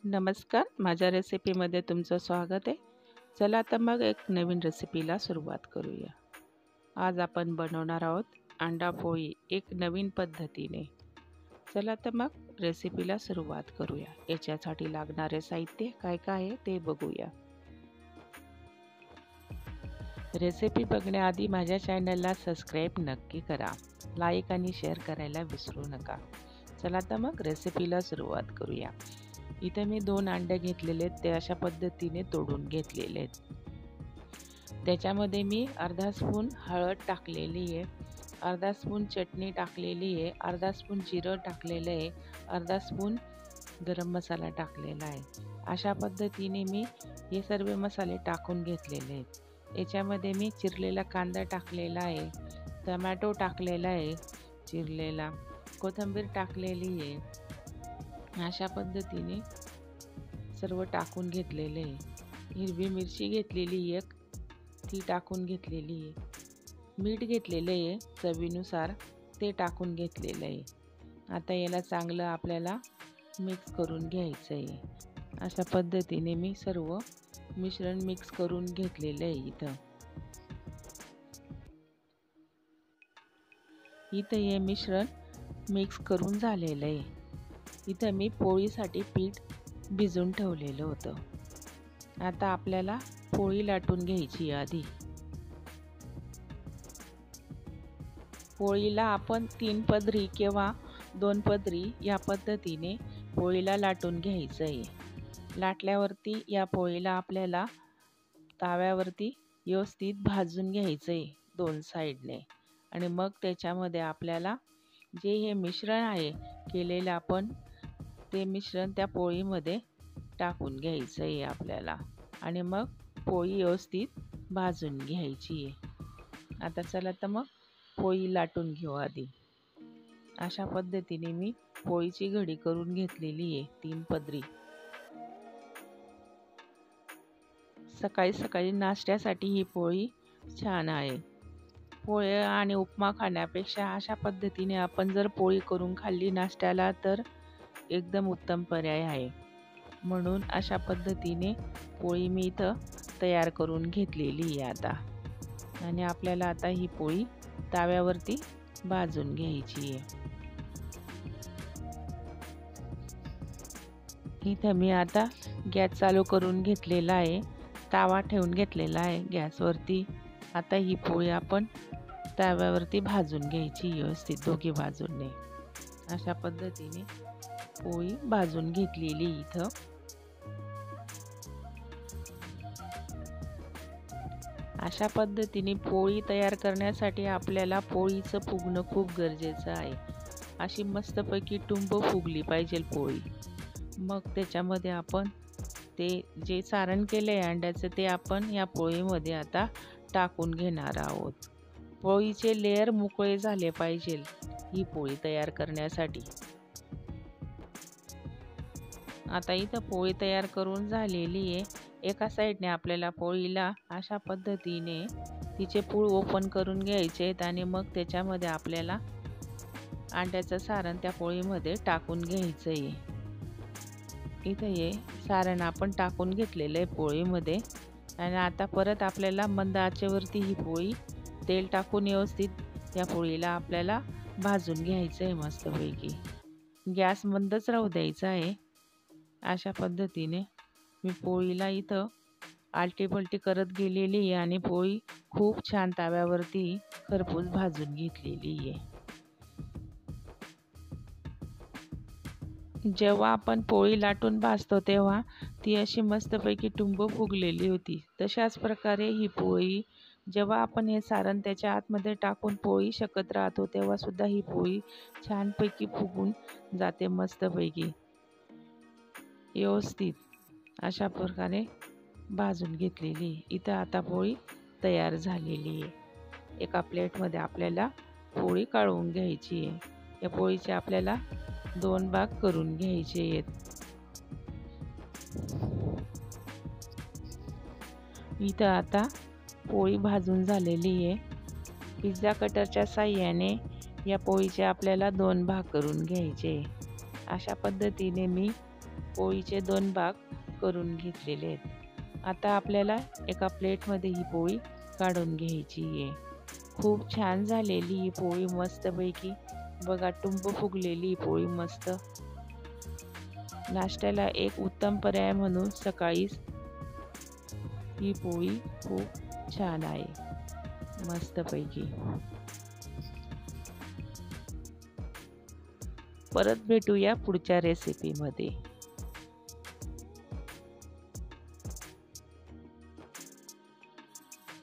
नमस्कार, माझ्या रेसिपीमध्ये तुमचं स्वागत आहे. चला तर मग एक नवीन रेसिपीला सुरुवात करूया. आज आपण बनवणार आहोत अंडा पोळी एक नवीन पद्धतीने. चला तर मग रेसिपीला सुरुवात करूया. याच्यासाठी लागणारे साहित्य काय काय आहे ते बघूया. रेसिपी बघण्याआधी माझ्या चॅनलला सबस्क्राईब नक्की करा. लाईक आणि शेअर करायला विसरू नका. चला तर मग रेसिपीला सुरुवात करूया. इथे मी 2 अंडे घेतलेले आहेत, ते अशा पद्धतीने तोडून घेतलेले आहेत. त्याच्यामध्ये मी अर्धा स्पून हळद टाकलेली आहे, अर्धा स्पून चटणी टाकलेली आहे, अर्धा स्पून जिरं टाकलेलं आहे, अर्धा स्पून गरम मसाला टाकलेला आहे. अशा पद्धतीने मी हे सर्व मसाले टाकून घेतलेले आहेत. याच्यामध्ये मी चिरलेला कांदा टाकलेला आहे, टोमॅटो टाकलेला आहे चिरलेला, कोथिंबीर टाकलेली आहे. अशा पद्धतीने सर्व टाकून घेतलेले आहे. हिरवी मिरची घेतलेली एक, ती टाकून घेतलेली आहे. मीठ घेतलेले आहे चवीनुसार, ते टाकून घेतलेलं आहे. आता याला चांगलं आपल्याला मिक्स करून घ्यायचं आहे. अशा पद्धतीने मी सर्व मिश्रण मिक्स करून घेतलेलं आहे. इथं हे मिश्रण मिक्स करून झालेलं आहे. इथं मी पोळीसाठी पीठ भिजवून ठेवलेलं होतं. आता आपल्याला पोळी लाटून घ्यायची. आधी पोळीला आपण 3 पदरी किंवा 2 पदरी या पद्धतीने पोळीला लाटून घ्यायचं आहे. लाटल्यावरती या पोळीला आपल्याला तव्यावरती व्यवस्थित भाजून घ्यायचं आहे 2 साईडने. आणि मग त्याच्यामध्ये आपल्याला जे हे मिश्रण आहे केलेलं आपण, ते मिश्रण त्या पोळीमध्ये टाकून घ्यायचं आहे आपल्याला. आणि मग पोळी व्यवस्थित भाजून घ्यायची आहे. आता चला तर मग पोळी लाटून घेऊ आधी. अशा पद्धतीने मी पोळीची घडी करून घेतलेली आहे 3 पदरी. सकाळी सकाळी नाश्त्यासाठी ही पोळी छान आहे. पोळी आणि उपमा खाण्यापेक्षा अशा पद्धतीने आपण जर पोळी करून खाल्ली नाश्त्याला तर एकदम उत्तम पर्याय आहे. म्हणून अशा पद्धतीने पोळी मी इथं तयार करून घेतलेली आहे आता. आणि आपल्याला आता ही पोळी तव्यावरती भाजून घ्यायची आहे. इथं मी आता गॅस चालू करून घेतलेला आहे, तवा ठेवून घेतलेला आहे गॅसवरती. आता ही पोळी आपण तव्यावरती भाजून घ्यायची व्यवस्थित दोघी बाजूंनी. अशा पद्धतीने पोळी भाजून घेतलेली इथं. अशा पद्धतीने पोळी तयार करण्यासाठी आपल्याला पोळीचं फुगणं खूप गरजेचं आहे. अशी मस्तपैकी टुंब फुगली पाहिजे पोळी. मग त्याच्यामध्ये आपण ते जे सारण केलं आहे अंड्याचं, ते आपण या पोळीमध्ये आता टाकून घेणार आहोत. पोळीचे लेयर मोकळे झाले पाहिजे ही पोळी तयार करण्यासाठी. आता इथं पोळी तयार करून झालेली आहे. एका साईडने आपल्याला पोळीला अशा पद्धतीने तिचे पूळ ओपन करून घ्यायचे आहेत. आणि मग त्याच्यामध्ये आपल्याला अंड्याचं सारण त्या पोळीमध्ये टाकून घ्यायचं आहे. इथं हे सारण आपण टाकून घेतलेलं आहे पोळीमध्ये. आणि आता परत आपल्याला मंद आचेवरती ही पोळी तेल टाकून व्यवस्थित या पोळीला आपल्याला भाजून घ्यायचं आहे मस्तपैकी. गॅस मंदच राहू द्यायचा आहे. अशा पद्धतीने मी पोळीला इथं आलटी-पलटी करत गेलेली आहे आणि पोळी खूप छान तव्यावरती खरपूस भाजून घेतलेली आहे. जेव्हा आपण पोळी लाटून भाजतो तेव्हा ती अशी मस्तपैकी टुंब फुगलेली होती. तशाच प्रकारे ही पोळी जेव्हा आपण हे सारण त्याच्या आतमध्ये टाकून पोळी शकत राहतो तेव्हा सुद्धा ही पोळी छानपैकी फुगून जाते मस्तपैकी व्यवस्थित. अशा प्रकारे भाजून घेतलेली इथं आता पोळी तयार झालेली आहे. एका प्लेटमध्ये आपल्याला पोळी काढून घ्यायची आहे. या पोळीचे आपल्याला 2 भाग करून घ्यायचे आहेत. इथं आता पोळी भाजून झालेली आहे. पिझ्झा कटरच्या साहाय्याने या पोळीचे आपल्याला 2 भाग करून घ्यायचे. अशा पद्धतीने मी पोळीचे 2 भाग करून घेतलेले आहेत. आता आपल्याला एका प्लेटमध्ये ही पोळी काढून घ्यायची आहे. खूप छान झालेली ही पोळी मस्तपैकी. बघा टुंब फुगलेली ही पोळी मस्त. नाश्त्याला एक उत्तम पर्याय म्हणून सकाळी ही पोळी खूप छान आहे मस्तपैकी. परत भेटूया पुढच्या रेसिपीमध्ये.